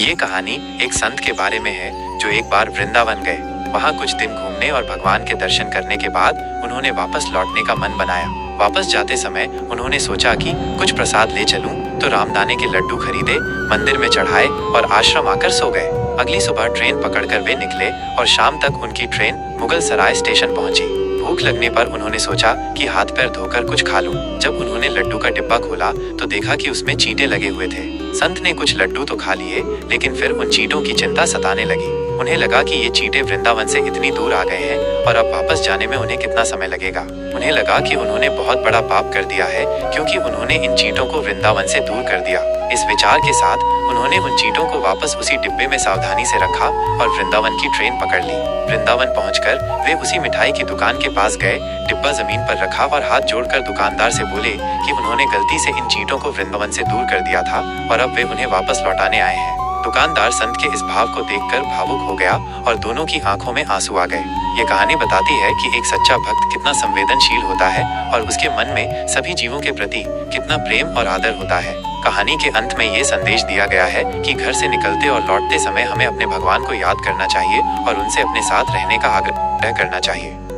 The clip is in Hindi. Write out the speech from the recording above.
ये कहानी एक संत के बारे में है जो एक बार वृंदावन गए। वहाँ कुछ दिन घूमने और भगवान के दर्शन करने के बाद उन्होंने वापस लौटने का मन बनाया। वापस जाते समय उन्होंने सोचा कि कुछ प्रसाद ले चलूं, तो रामदाने के लड्डू खरीदे, मंदिर में चढ़ाए और आश्रम आकर सो गए। अगली सुबह ट्रेन पकड़कर वे निकले और शाम तक उनकी ट्रेन मुगल सराय स्टेशन पहुंची। भूख लगने पर उन्होंने सोचा कि हाथ पैर धोकर कुछ खा लूं। जब उन्होंने लड्डू का डिब्बा खोला तो देखा कि उसमें चींटे लगे हुए थे। संत ने कुछ लड्डू तो खा लिए, लेकिन फिर उन चींटों की चिंता सताने लगी। उन्हें लगा कि ये चींटे वृंदावन से इतनी दूर आ गए हैं और अब वापस जाने में उन्हें कितना समय लगेगा। उन्हें लगा कि उन्होंने बहुत बड़ा पाप कर दिया है, क्योंकि उन्होंने इन चींटों को वृंदावन से दूर कर दिया। इस विचार के साथ उन्होंने उन चींटों को वापस उसी डिब्बे में सावधानी से रखा और वृंदावन की ट्रेन पकड़ ली। वृंदावन पहुंचकर वे उसी मिठाई की दुकान के पास गए, डिब्बा जमीन पर रखा और हाथ जोड़कर दुकानदार से बोले कि उन्होंने गलती से इन चींटों को वृंदावन से दूर कर दिया था और अब वे उन्हें वापस लौटाने आए हैं। दुकानदार संत के इस भाव को देखकर भावुक हो गया और दोनों की आंखों में आंसू आ गए। ये कहानी बताती है कि एक सच्चा भक्त कितना संवेदनशील होता है और उसके मन में सभी जीवों के प्रति कितना प्रेम और आदर होता है। कहानी के अंत में ये संदेश दिया गया है कि घर से निकलते और लौटते समय हमें अपने भगवान को याद करना चाहिए और उनसे अपने साथ रहने का आग्रह करना चाहिए।